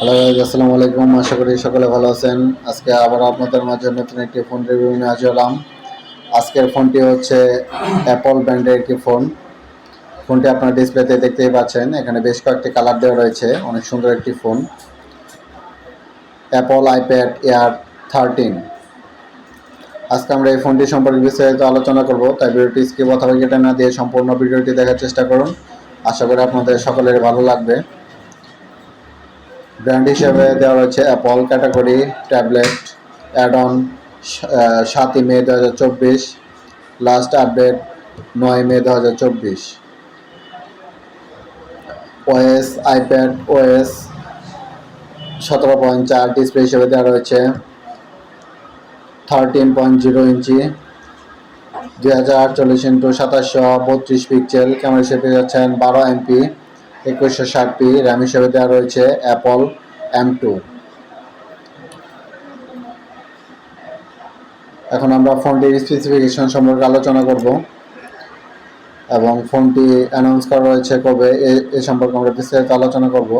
Hello guys, আসসালামু আলাইকুম। আশা করি সকলে ভালো আছেন। আজকে আবার আপনাদের মাঝে নতুন একটি ফোন রিভিউ নিয়ে হাজির হলাম। আজকের ফোনটি হচ্ছে অ্যাপল ব্র্যান্ডের একটি ফোন। ফোনটি আপনার ডিসপ্লেতে দেখতেই পাচ্ছেন, এখানে বেশ কয়েকটি কালার দেওয়া রয়েছে। অনেক সুন্দর একটি ফোন, অ্যাপল আইপ্যাড এয়ার 13। আজকে আমরা এই ফোনটি সম্পর্কে বিস্তারিত আলোচনা করব, তাই ভিডিওটি স্কিপ অথবা কেটে না দিয়ে সম্পূর্ণ ভিডিওটি দেখার চেষ্টা করুন। আশা করি আপনাদের সকলের ভালো লাগবে। ব্র্যান্ড হিসেবে দেওয়া রয়েছে Apple, category tablet, add on 7ই May 2024, last update 9 May 2024। OS iPad OS 17.4, display হিসেবে দেওয়া রয়েছে 13.0 ইঞ্চি, 2048x2732 পিক্সেল। ক্যামেরা হিসেবে যাচ্ছেন 12 MP 2160p। র্যাম হিসেবে দেওয়া রয়েছে অ্যাপল M2। এখন আমরা ফোনটির স্পেসিফিকেশন সম্পর্কে আলোচনা করব এবং ফোনটি অ্যানাউন্স করা রয়েছে কবে এ সম্পর্কে আমরা বিস্তারিত আলোচনা করব।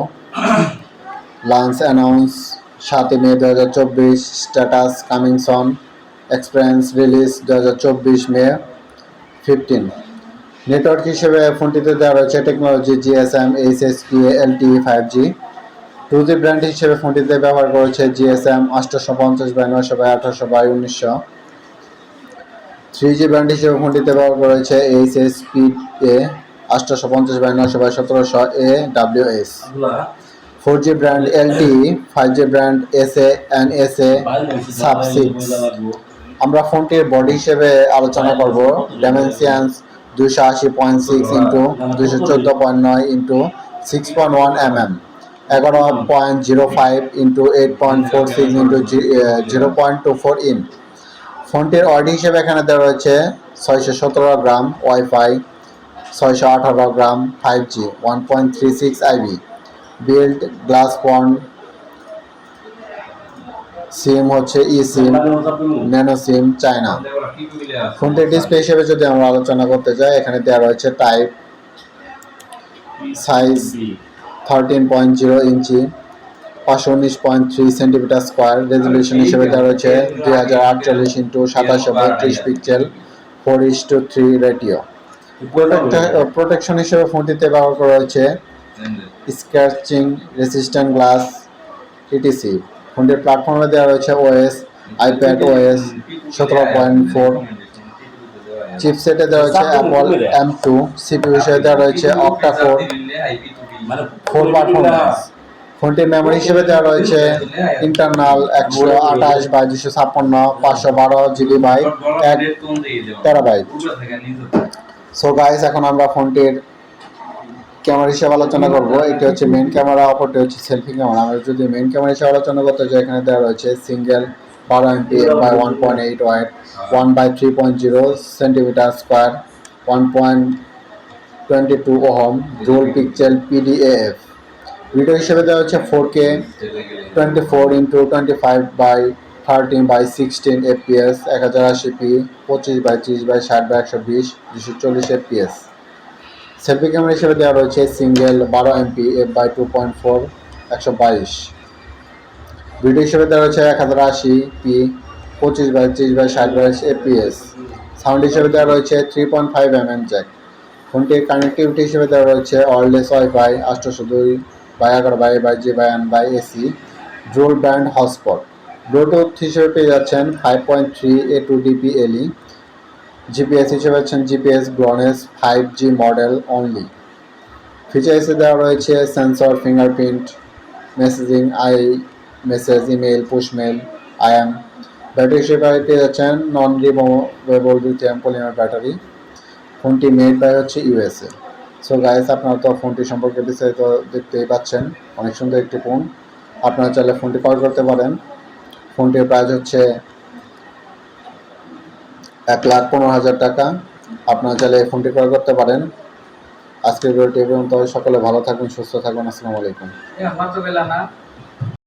Launch announce 7ই May 2024, status coming সন, এক্সপিরিয়েন্স রিলিজ 2024 মে 15। নেটওয়ার্ক হিসেবে ফোনটিতে দেওয়া রয়েছে technology GSM HSPA LTE 5G। 2G brand হিসেবে ফোনটিতে ব্যবহার করেছে GSM 850/900/1800/1900। 3G ব্র্যান্ড হিসেবে ফোনটিতে ব্যবহার করেছে HSPA 850/900/1700 AWS। 4G brand LTE, 5G brand SA NSA Sub-6। আমরা ফোনটির বডি হিসেবে আলোচনা করব। Dimensions 280.6x214.9x6.1 mm, 11.05x8.46x0.24 in। ফোনটির ওয়েট হিসেবে এখানে দেওয়া রয়েছে 617 gram, wifi 618 gram, 5G 1.36 IB, build glass bond, SIM হচ্ছে e SIM, nano SIM, China. ফোনটির ডিসপ্লে হিসেবে যদি আমরা আলোচনা করতে যাই, এখানে দেওয়া রয়েছে type size 13.0 inch, 519.3 centimetre square. Resolution হিসেবে দেওয়া রয়েছে 2048x2732 পিক্সেল, 4:3 রেটিও। প্রোটেকশন হিসেবে ফোনটিতে ব্যবহার করা হয়েছে স্ক্র্যাচিং রেসিস্ট্যান্ট গ্লাস ETC। ফোনটির প্ল্যাটফর্মে দেওয়া রয়েছে ওএস আইপ্যাড ওএস 17.4। চিপসেটে দেওয়া রয়েছে অ্যাপল M2। সিপিইউ হিসেবে দেওয়া রয়েছে অক্টা-কোর 4 পারফরম্যান্স। ফোনটির মেমোরি হিসেবে দেওয়া রয়েছে internal 128/256 512GB/1 TB। So guys, এখন আমরা ফোনটির ক্যামেরা হিসেবে আলোচনা করব। এটি হচ্ছে মেইন ক্যামেরা, অপরটি হচ্ছে সেলফি ক্যামেরা। আমরা যদি মেইন ক্যামেরা হিসেবে আলোচনা করতে যাই, এখানে দেওয়া রয়েছে single 12 MP f/1.8 wide, 1/3.0 centimetre square, 1.22 ohm, dual pixel PDAF। Video হিসেবে দেওয়া হচ্ছে 4K 24x25/13/16 FPS, 1080p 25x30x60x120 240 FPS। Selfie camera হিসেবে দেওয়া রয়েছে সিঙ্গেল 12 MP f/2.4 122। ভিডিও হিসেবে দেওয়া রয়েছে 1080p 25x30x60 FPS। সাউন্ড হিসেবে দেওয়া রয়েছে 3.5 mm জ্যাক। ফোনটির কানেক্টিভিটি হিসেবে দেওয়া রয়েছে wireless wifi 802.11/G/N/AC, dual band hotspot. Bluetooth হিসেবে পেয়ে যাচ্ছেন 5.3 A2DP LE। জিপিএস হিসেবে পাচ্ছেন জিপিএস ব্লনেস 5G মডেল অনলি। ফিচার্সে দেওয়া রয়েছে sensor, fingerprint, messaging, I message, email, push, IM। Battery হিসেবে পেয়ে যাচ্ছেন non removable lithium polymer battery. ফোনটি মেড বাই হচ্ছে USA। সো গাইস, আপনারা তো ফোনটি সম্পর্কে বিস্তারিত দেখতেই পাচ্ছেন। অনেক সুন্দর একটি ফোন। আপনারা চাইলে ফোনটি ক্রয় করতে পারেন। ফোনটির প্রাইস হচ্ছে 1,15,000 টাকা। আপনারা চাইলে এই ফোনটি ক্রয় করতে পারেন। আজকের ভিডিওটি পর্যন্ত। সকলে ভালো থাকুন, সুস্থ থাকুন। আসসালামু আলাইকুম।